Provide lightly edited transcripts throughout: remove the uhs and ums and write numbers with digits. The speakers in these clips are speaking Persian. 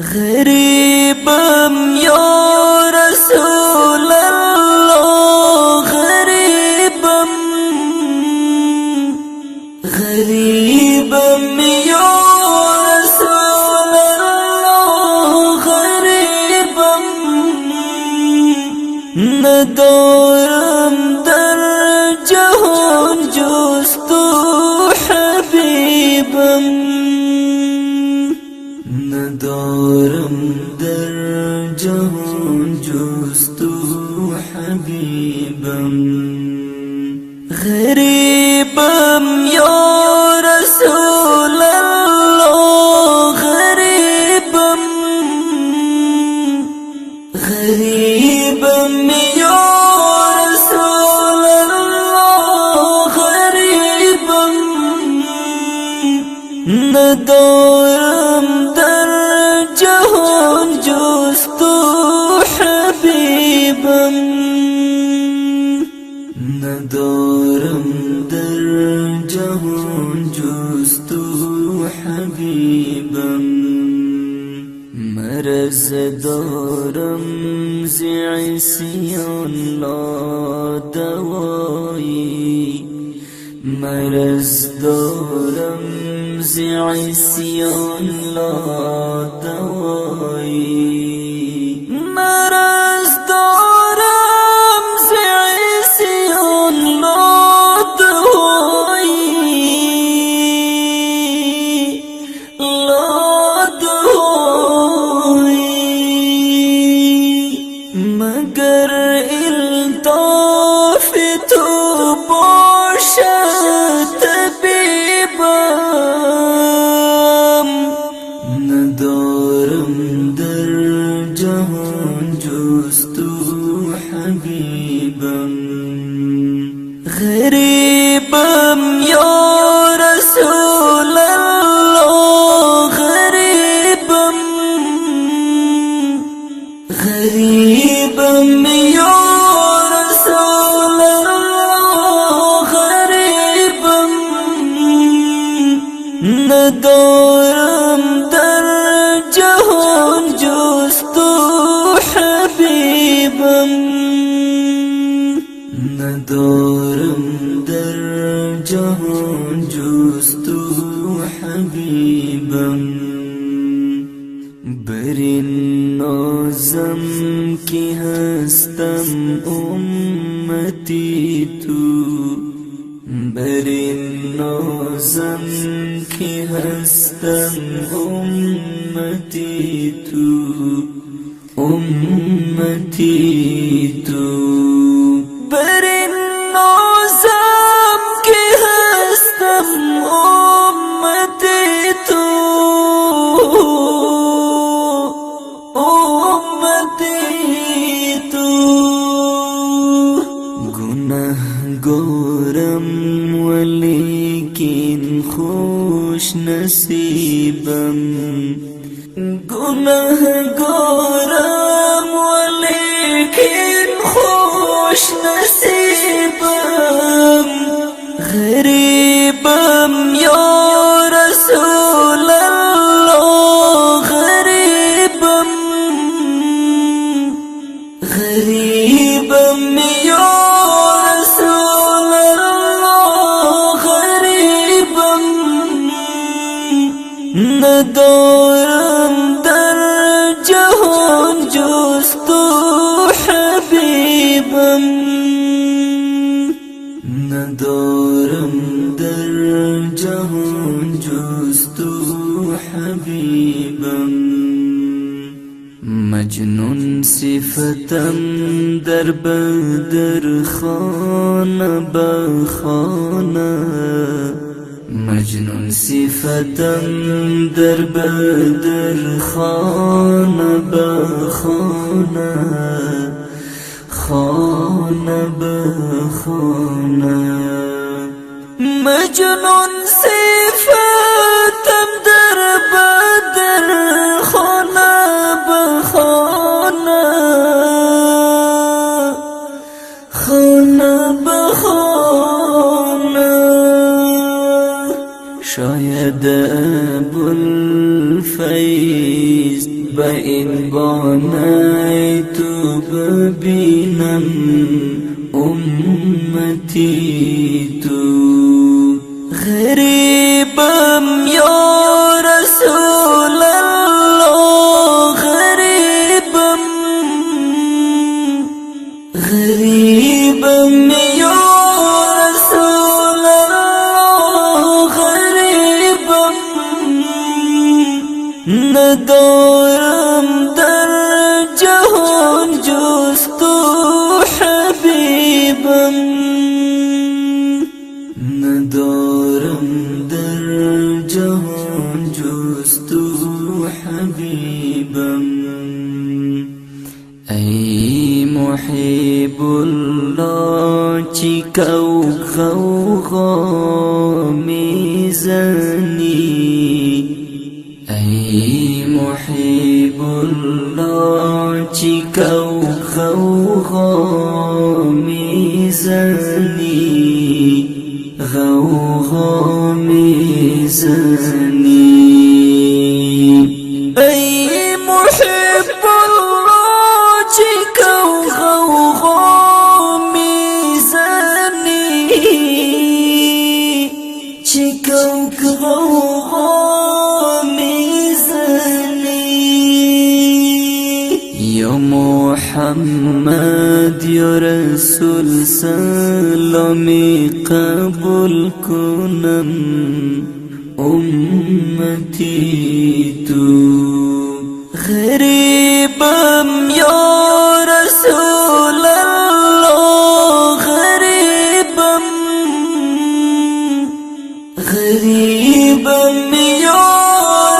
غريبم يا رسول الله غريبم غريبم يا رسول الله غريبم ندارم در جهان جست و حبيبم ندارم در جهان جست و حبيبم غريبم يا رسول الله غريبم غريبم يا رسول الله غريبم ندارم در جهان جست و حبيبم ندارم در جهان جست و حبيبم مرز دارم ز عصیان لا دوایی مرز دارم ز عصیان لا دوایی مرز دارم ز عصیان لا دوایی لا دوایی مگر الطاف تو باشد طبیبم ندارم در جهان جست و حبيبم غريبم يا رسول الله غريبم غريبم يا رسول الله غريبم ندارم در جهان جست و حبيبم ندارم در جهان جست و حبيبم برین نازم کی هستم امتی تو برین نازم کی هستم امتی تو امتی تو برین نازم کی هستم امتی تو امتی تو گناهگارم ولیکن خوش نصیبم گناهگارم ولیکن خوش نصیبم غریبم یا رسول الله غریبم غریبم یا رسول الله غریبم ندارم در جهان جست و حبيبم ندارم در جهان جست و حبيبم مجنون صفتم در بدر خانه بخانه مجنون صفتم در بدر خانه بخانه خانه بخانه مجنون صفتم در بدر خانه بخانه خانه بخانه شاید ابوالفیض بإن بانيت ببينا أمتي غريبا يا رسول الله غريبا غريبا يا رسول الله غريبا ندارم در جهان جست حبيبا ندارم در جهان جست حبيبا ای محب الله چی غوغا میزنی ای محب الله چی غوغا میزنی غوغا میزنی ای محب الله چی غوغا میزنی چی غوغا يا محمد يا رسول سلامي قبول کنم امتی غريبم يا رسول الله غريبم غريبم يا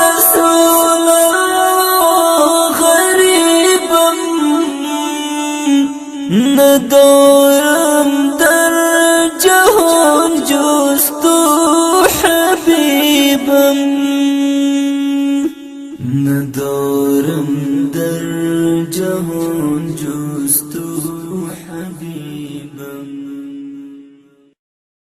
رسول الله غريبم ندارم در جهان جست حبيبا ندارم در جهان جست